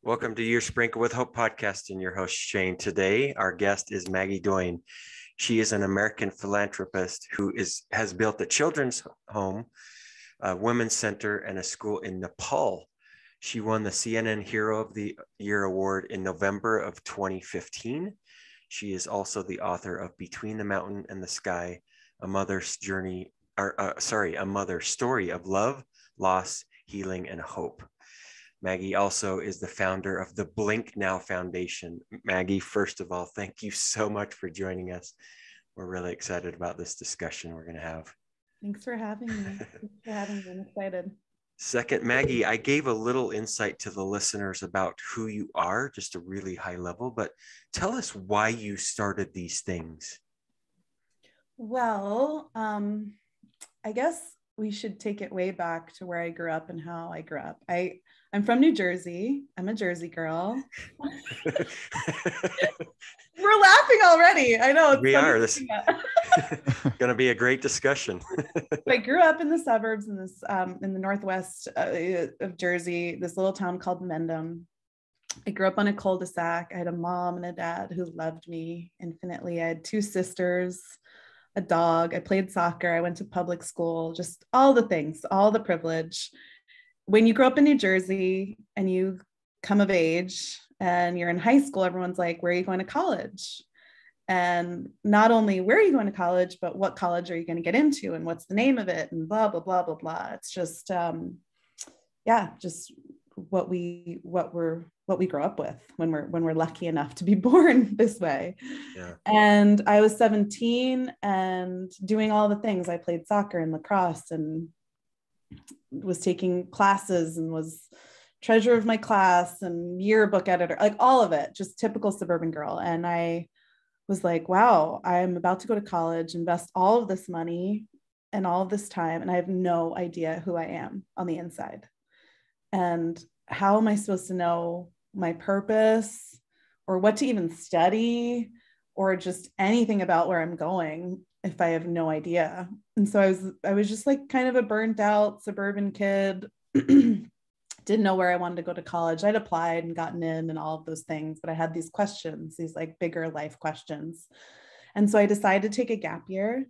Welcome to your Sprinkle with Hope podcast and your host, Shane. Today, our guest is Maggie Doyne. She is an American philanthropist who has built a children's home, a women's center, and a school in Nepal. She won the CNN Hero of the Year award in November of 2015. She is also the author of Between the Mountain and the Sky, a mother's story of love, loss, healing, and hope. Maggie also is the founder of the Blink Now Foundation. Maggie, first of all, thank you so much for joining us. We're really excited about this discussion we're going to have. Thanks for having me. I'm excited. Second, Maggie, I gave a little insight to the listeners about who you are, just a really high level, but tell us why you started these things. Well, I guess we should take it way back to where I grew up and how I grew up. I'm from New Jersey. I'm a Jersey girl. We're laughing already. I know. We are. This is going to be a great discussion. I grew up in the suburbs in the northwest of Jersey, this little town called Mendham. I grew up on a cul-de-sac. I had a mom and a dad who loved me infinitely. I had two sisters, a dog. I played soccer. I went to public school, just all the things, all the privilege. When you grow up in New Jersey and you come of age and you're in high school, everyone's like, where are you going to college? And not only where are you going to college, but what college are you going to get into and what's the name of it and blah, blah, blah, blah, blah. It's just, just what we grow up with when we're lucky enough to be born this way. Yeah. And I was 17 and doing all the things. I played soccer and lacrosse and was taking classes and was treasurer of my class and yearbook editor, like all of it, just typical suburban girl. And I was like, wow, I'm about to go to college, invest all of this money and all of this time, and I have no idea who I am on the inside. And how am I supposed to know my purpose or what to even study or just anything about where I'm going if I have no idea? And so I was just like kind of a burnt out suburban kid, didn't know where I wanted to go to college. I'd applied and gotten in and all of those things, but I had these questions, these like bigger life questions. And so I decided to take a gap year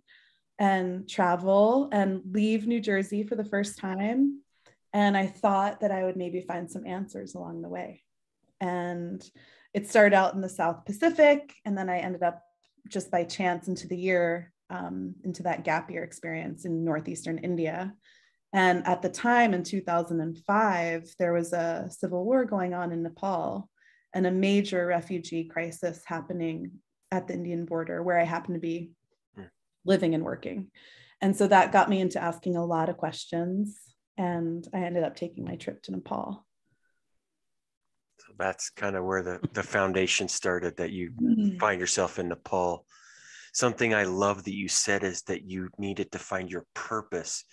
and travel and leave New Jersey for the first time. And I thought that I would maybe find some answers along the way. And it started out in the South Pacific. And then I ended up just by chance into that gap year experience in northeastern India. And at the time in 2005, there was a civil war going on in Nepal and a major refugee crisis happening at the Indian border where I happened to be living and working. And so that got me into asking a lot of questions. And I ended up taking my trip to Nepal. So that's kind of where the foundation started, that you find yourself in Nepal. Something I love that you said is that you needed to find your purpose.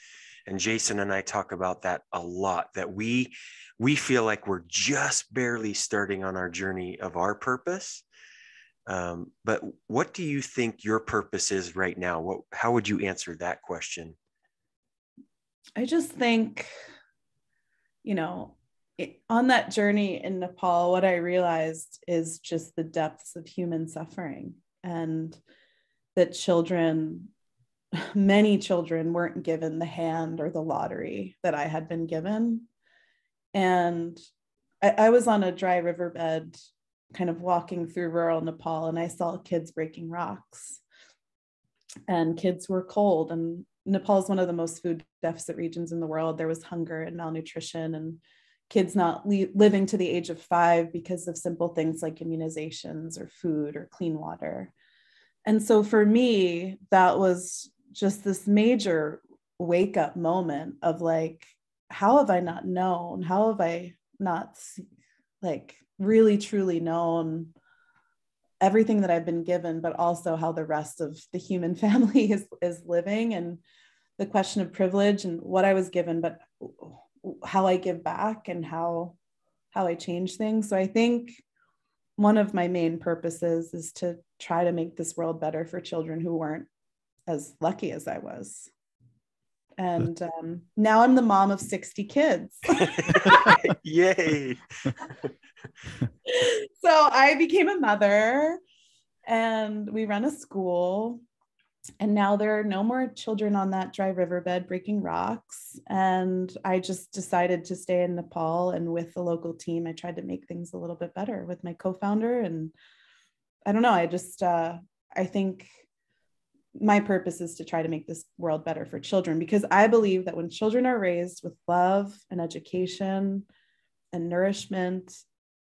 And Jason and I talk about that a lot, that we feel like we're just barely starting on our journey of our purpose. But what do you think your purpose is right now? How would you answer that question? I just think, on that journey in Nepal, what I realized is just the depths of human suffering, and that many children weren't given the hand or the lottery that I had been given. And I was on a dry riverbed kind of walking through rural Nepal, and I saw kids breaking rocks, and kids were cold. And Nepal is one of the most food deficit regions in the world. There was hunger and malnutrition and kids not living to the age of 5 because of simple things like immunizations or food or clean water. And so for me, that was just this major wake up moment of like, how have I not known? How have I not really truly known everything that I've been given, but also how the rest of the human family is living, and the question of privilege and what I was given, but how I give back and how I change things. So I think one of my main purposes is to try to make this world better for children who weren't as lucky as I was. And now I'm the mom of 60 kids. Yay. So I became a mother, and we run a school. And now there are no more children on that dry riverbed breaking rocks. And I just decided to stay in Nepal. And with the local team, I tried to make things a little bit better with my co-founder. And I don't know, I think my purpose is to try to make this world better for children, because I believe that when children are raised with love and education and nourishment,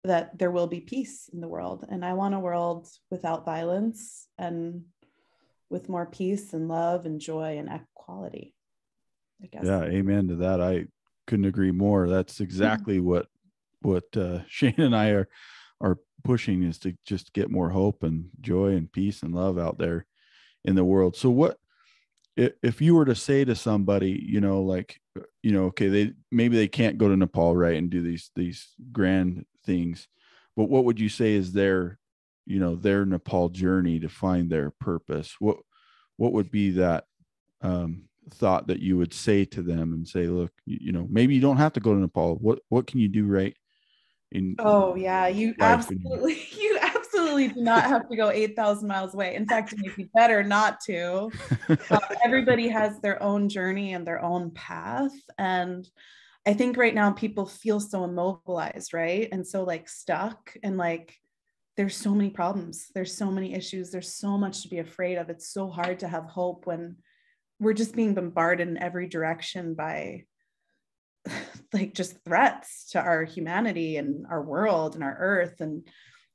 that there will be peace in the world. And I want a world without violence and with more peace and love and joy and equality, I guess. Yeah, amen to that. I couldn't agree more. That's exactly what Shane and I are pushing, is to just get more hope and joy and peace and love out there in the world. So what if you were to say to somebody, like, okay, maybe they can't go to Nepal, right, and do these grand things, but what would you say is their Nepal journey to find their purpose? What would be that thought that you would say to them and say, look, maybe you don't have to go to Nepal. What can you do right in you absolutely do not have to go 8,000 miles away. In fact, it may be better not to. Everybody has their own journey and their own path. And I think right now people feel so immobilized, right? And so like stuck, and like there's so many problems, there's so many issues, there's so much to be afraid of. It's so hard to have hope when we're just being bombarded in every direction by like just threats to our humanity and our world and our earth. And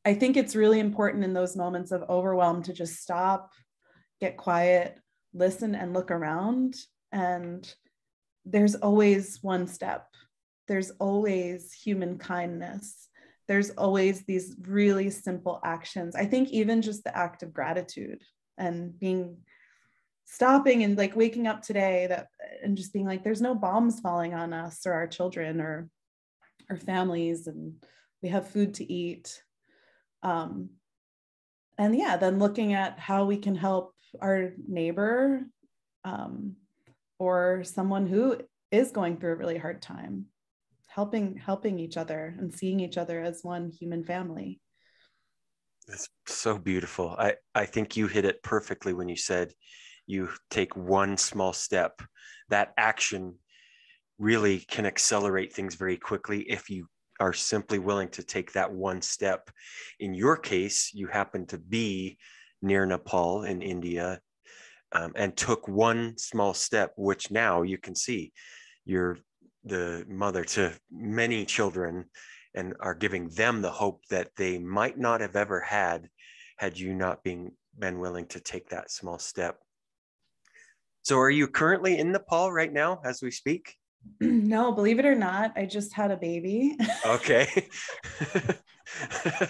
I think it's really important in those moments of overwhelm to just stop, get quiet, listen, and look around. And there's always one step. There's always human kindness. There's always these really simple actions. I think even just the act of gratitude and stopping and like waking up today and just being like, there's no bombs falling on us or our children or our families, and we have food to eat. Then looking at how we can help our neighbor or someone who is going through a really hard time, helping each other and seeing each other as one human family. It's so beautiful. I think you hit it perfectly when you said you take one small step. That action really can accelerate things very quickly if you are simply willing to take that one step. In your case, you happen to be near Nepal in India, and took one small step, which now you can see you're the mother to many children and are giving them the hope that they might not have ever had you not been willing to take that small step. So are you currently in Nepal right now as we speak? No, believe it or not, I just had a baby. Okay.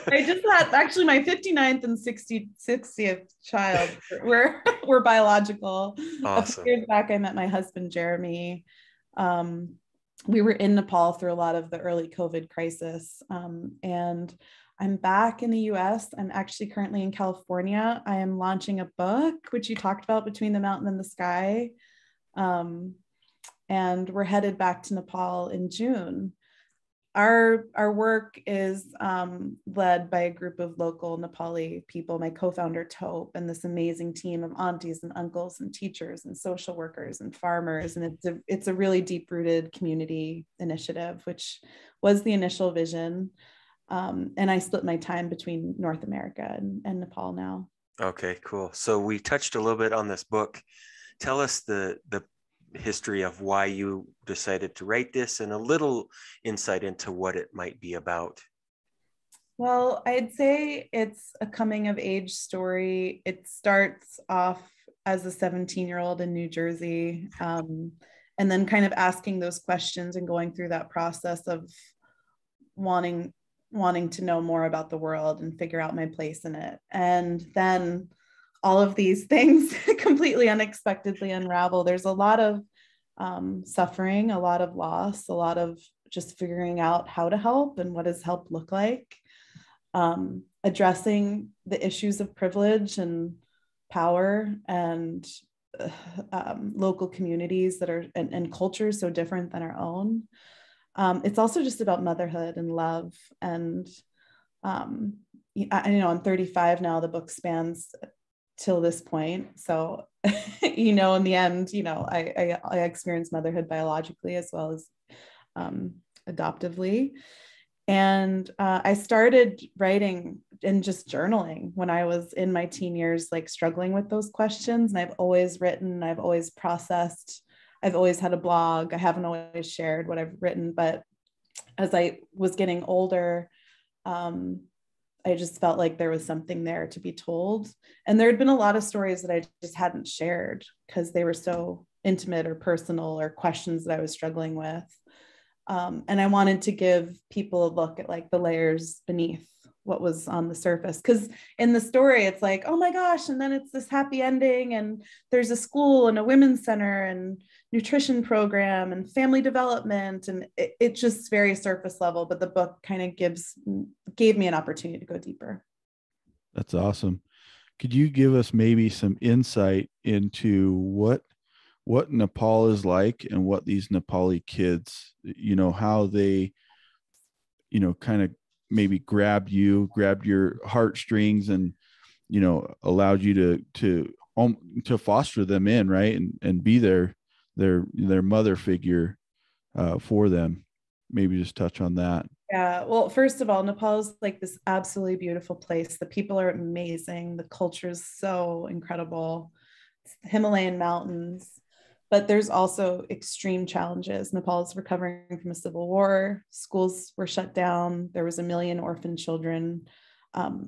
I just had actually my 59th and 60th child. We're biological. Awesome. A few years back, I met my husband, Jeremy. We were in Nepal through a lot of the early COVID crisis. And I'm back in the US. I'm actually currently in California. I am launching a book, which you talked about, Between the Mountain and the Sky. And we're headed back to Nepal in June. Our work is led by a group of local Nepali people, my co-founder Tope, and this amazing team of aunties and uncles and teachers and social workers and farmers. And it's a really deep-rooted community initiative, which was the initial vision. And I split my time between North America and Nepal now. Okay, cool. So we touched a little bit on this book. Tell us the history of why you decided to write this and a little insight into what it might be about. Well, I'd say it's a coming of age story. It starts off as a 17-year-old in New Jersey, and then kind of asking those questions and going through that process of wanting to know more about the world and figure out my place in it. And then all of these things completely unexpectedly unravel. There's a lot of suffering, a lot of loss, a lot of just figuring out how to help and what does help look like, addressing the issues of privilege and power and local communities that are and cultures so different than our own. It's also just about motherhood and love and I'm 35 now. The book spans till this point. So, in the end, I experienced motherhood biologically as well as adoptively. And I started writing and just journaling when I was in my teen years, like struggling with those questions. And I've always written, I've always processed, I've always had a blog. I haven't always shared what I've written, but as I was getting older, I just felt like there was something there to be told. And there had been a lot of stories that I just hadn't shared because they were so intimate or personal or questions that I was struggling with. And I wanted to give people a look at like the layers beneath what was on the surface. Because in the story, it's like, oh my gosh, and then it's this happy ending, and there's a school and a women's center and nutrition program and family development. And it's just very surface level, but the book kind of gave me an opportunity to go deeper. That's awesome. Could you give us maybe some insight into what Nepal is like and what these Nepali kids, how they, kind of maybe grabbed your heartstrings and, allowed you to foster them in, right. And be their mother figure for them. Maybe just touch on that. Yeah. Well, first of all, Nepal is like this absolutely beautiful place. The people are amazing. The culture is so incredible. It's the Himalayan mountains. But there's also extreme challenges. Nepal is recovering from a civil war. Schools were shut down. There was 1 million orphan children.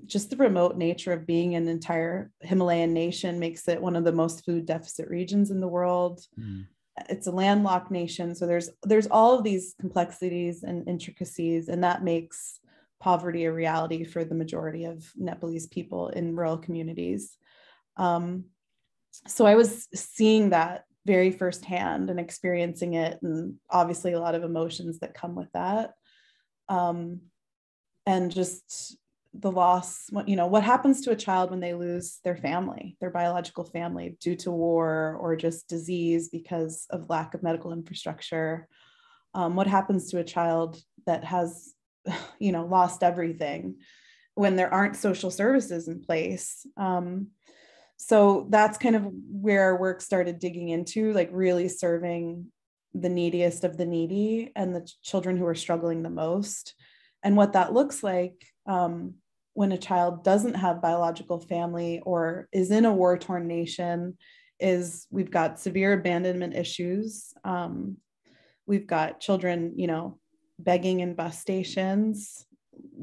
Just the remote nature of being an entire Himalayan nation makes it one of the most food deficit regions in the world. Mm. It's a landlocked nation. So there's all of these complexities and intricacies, and that makes poverty a reality for the majority of Nepalese people in rural communities. So I was seeing that very firsthand and experiencing it, and obviously a lot of emotions that come with that. And just the loss, what happens to a child when they lose their family, their biological family, due to war or just disease because of lack of medical infrastructure? What happens to a child that has, lost everything when there aren't social services in place? So that's kind of where our work started digging into, like really serving the neediest of the needy and the children who are struggling the most. And what that looks like when a child doesn't have biological family or is in a war-torn nation is we've got severe abandonment issues. We've got children, begging in bus stations,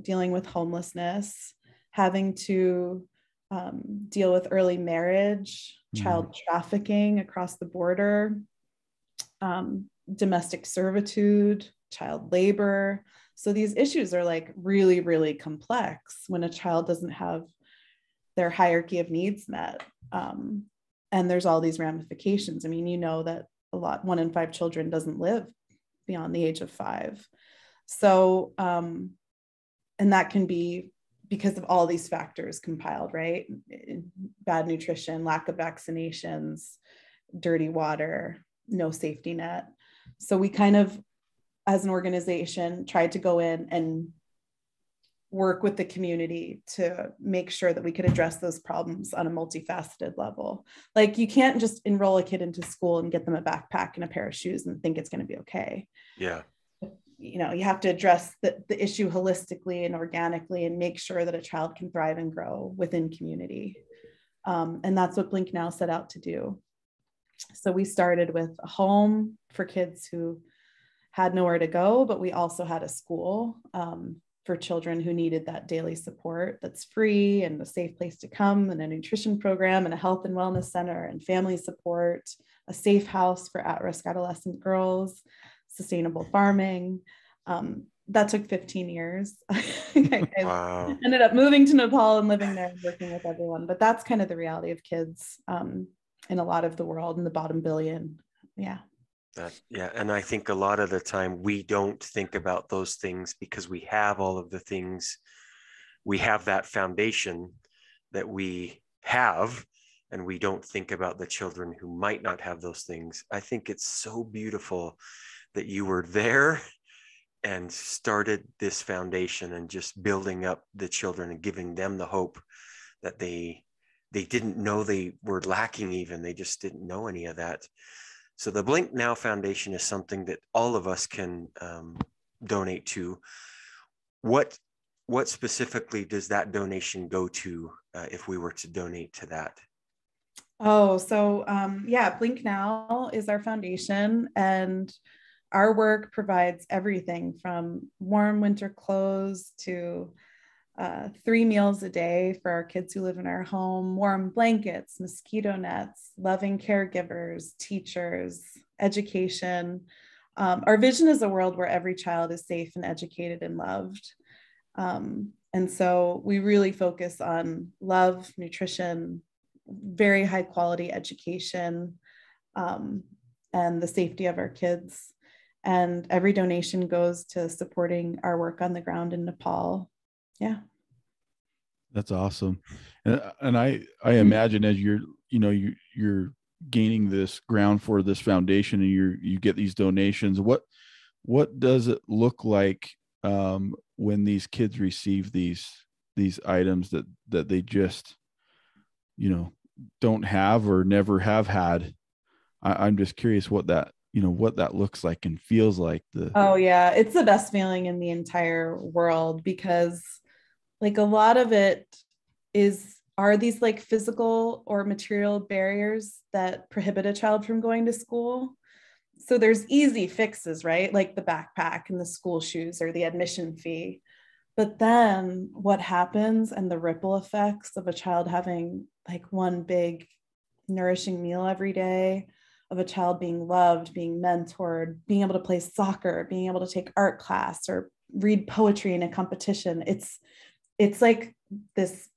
dealing with homelessness, having to deal with early marriage, child trafficking across the border, domestic servitude, child labor. So these issues are like really, really complex when a child doesn't have their hierarchy of needs met. And there's all these ramifications. I mean, that 1 in 5 children doesn't live beyond the age of 5. So, and that can be because of all these factors compiled, right? Bad nutrition, lack of vaccinations, dirty water, no safety net. So we kind of, as an organization, tried to go in and work with the community to make sure that we could address those problems on a multifaceted level. Like, you can't just enroll a kid into school and get them a backpack and a pair of shoes and think it's going to be okay. Yeah. You have to address the issue holistically and organically and make sure that a child can thrive and grow within community. And that's what Blink Now set out to do. So we started with a home for kids who had nowhere to go, but we also had a school for children who needed that daily support that's free and a safe place to come, and a nutrition program and a health and wellness center and family support, a safe house for at-risk adolescent girls, sustainable farming. That took 15 years. Wow. Ended up moving to Nepal and living there and working with everyone. But that's kind of the reality of kids in a lot of the world, in the bottom billion. Yeah. And I think a lot of the time we don't think about those things because we have all of the things. We have that foundation that we have, and we don't think about the children who might not have those things. I think it's so beautiful that you were there and started this foundation and just building up the children and giving them the hope that they didn't know they were lacking. Even they just didn't know any of that. So the Blink Now Foundation is something that all of us can donate to. What specifically does that donation go to if we were to donate to that? Oh, so yeah, Blink Now is our foundation, and our work provides everything from warm winter clothes to 3 meals a day for our kids who live in our home, warm blankets, mosquito nets, loving caregivers, teachers, education. Our vision is a world where every child is safe and educated and loved. And so we really focus on love, nutrition, very high quality education, and the safety of our kids. And every donation goes to supporting our work on the ground in Nepal. Yeah. That's awesome. And I imagine as you're gaining this ground for this foundation and you get these donations, what does it look like when these kids receive these items that they just don't have or never have had? I'm just curious what that looks like and feels like. Oh yeah, it's the best feeling in the entire world, because like a lot of it are these like physical or material barriers that prohibit a child from going to school. So there's easy fixes, right? Like the backpack and the school shoes or the admission fee. But then what happens and the ripple effects of a child having like one big nourishing meal every day, of a child being loved, being mentored, being able to play soccer, being able to take art class or read poetry in a competition. It's like this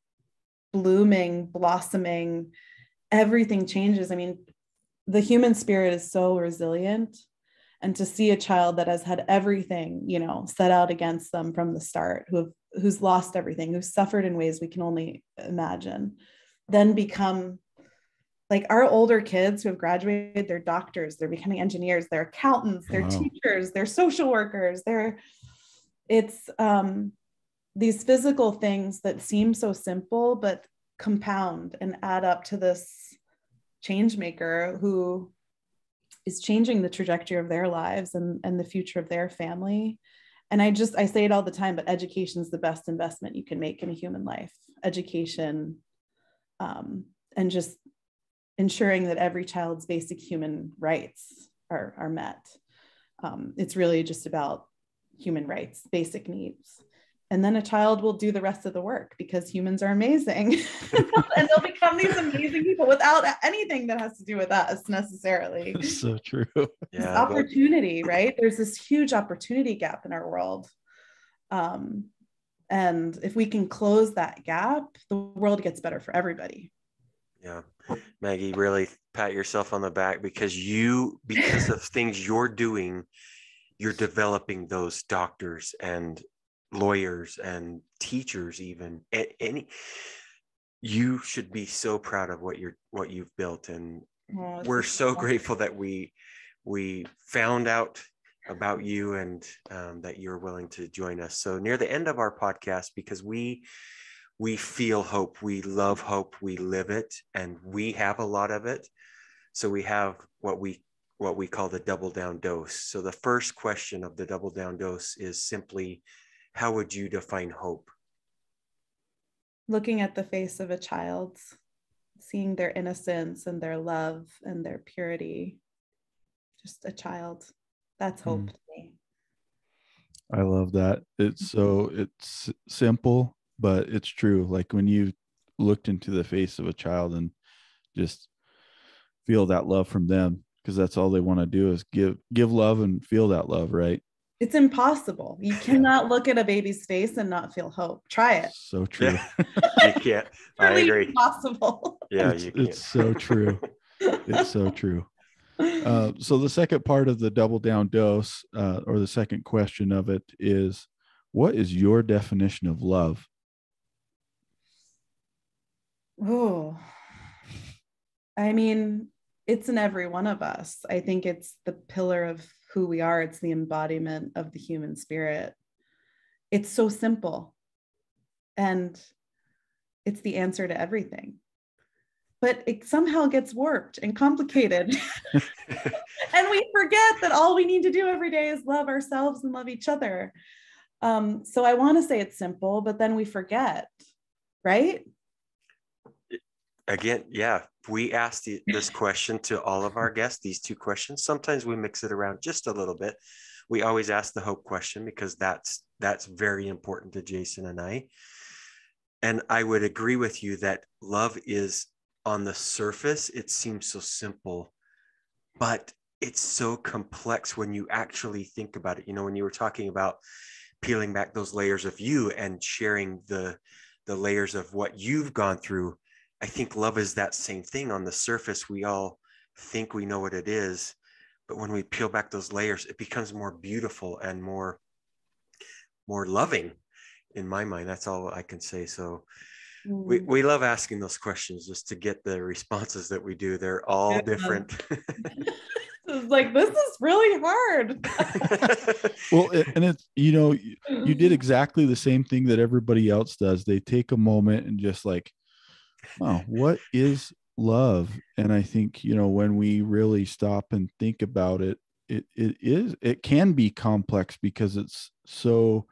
blossoming, everything changes. I mean, the human spirit is so resilient, and to see a child that has had everything, set out against them from the start, who's lost everything, who's suffered in ways we can only imagine, then become like our older kids who have graduated, they're doctors, they're becoming engineers, they're accountants, they're teachers, they're social workers, it's these physical things that seem so simple, but compound and add up to this change maker who is changing the trajectory of their lives and the future of their family. And I say it all the time, but education is the best investment you can make in a human life. Education, and just ensuring that every child's basic human rights are met. It's really just about human rights, basic needs. And then a child will do the rest of the work, because humans are amazing. And they'll become these amazing people without anything that has to do with us necessarily. That's so true. Yeah, opportunity, right? There's this huge opportunity gap in our world. And if we can close that gap, the world gets better for everybody. Yeah. Maggie, really pat yourself on the back, because of things you're doing, you're developing those doctors and lawyers and teachers. Even you should be so proud of what you've built, and we're so grateful that we found out about you, and that you're willing to join us. So near the end of our podcast, because we feel hope, we love hope, we live it, and we have a lot of it. So we have what we call the double down dose. So the first question of the double down dose is simply, how would you define hope? Looking at the face of a child, seeing their innocence and their love and their purity. Just a child. That's hope to me. I love that. It's simple, but it's true. Like when you looked into the face of a child and just feel that love from them, because that's all they want to do is give love and feel that love, right? It's impossible. You cannot look at a baby's face and not feel hope. Try it. So true. You can't. I really agree. Impossible. Yeah, it's so true. It's so true. So the second part of the double down dose, or the second question of it, is, what is your definition of love? Oh, I mean, it's in every one of us. I think it's the pillar of who we are. It's the embodiment of the human spirit. It's so simple. And it's the answer to everything. But it somehow gets warped and complicated. And we forget that all we need to do every day is love ourselves and love each other. So I want to say it's simple, but then we forget, right? Again, yeah, we asked this question to all of our guests, these two questions. Sometimes we mix it around just a little bit. We always ask the hope question because that's very important to Jason and I. And I would agree with you that love is, on the surface, it seems so simple, but it's so complex when you actually think about it. You know, when you were talking about peeling back those layers of you and sharing the layers of what you've gone through, I think love is that same thing. On the surface, we all think we know what it is, but when we peel back those layers, it becomes more beautiful and more loving. In my mind, that's all I can say. So we love asking those questions just to get the responses that we do. They're all different. It's like, this is really hard. Well, and it's, you know, you did exactly the same thing that everybody else does. They take a moment and just like, wow, what is love? And I think, you know, when we really stop and think about it, it can be complex because it's so,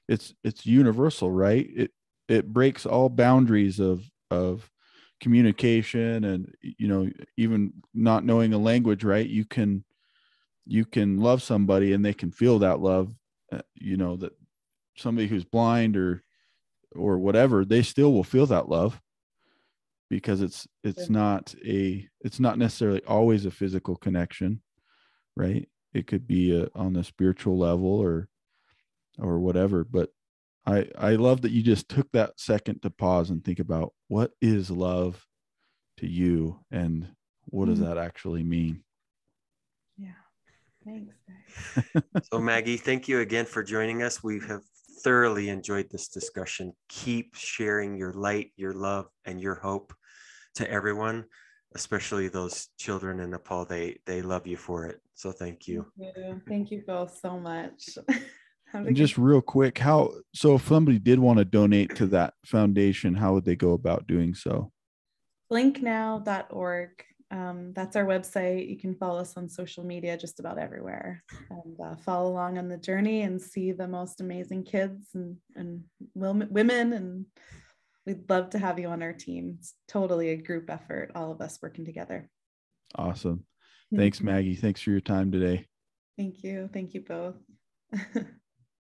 it's universal, right? It breaks all boundaries of communication, and, you know, even not knowing a language, right? You can love somebody and they can feel that love, you know, that somebody who's blind or whatever, they still will feel that love, because it's not necessarily always a physical connection, right? It could be on the spiritual level or whatever. But I love that you just took that second to pause and think about, what is love to you and what does that actually mean? Yeah. Thanks, guys. So Maggie, thank you again for joining us. We have thoroughly enjoyed this discussion. Keep sharing your light, your love, and your hope to everyone, especially those children in Nepal. They love you for it. So thank you. Thank you both so much. And just real quick, so if somebody did want to donate to that foundation, how would they go about doing so? blinknow.org. That's our website. You can follow us on social media just about everywhere, and follow along on the journey and see the most amazing kids and women. And we'd love to have you on our team. It's totally a group effort, all of us working together. Awesome. Thanks, Maggie. Thanks for your time today. Thank you. Thank you both.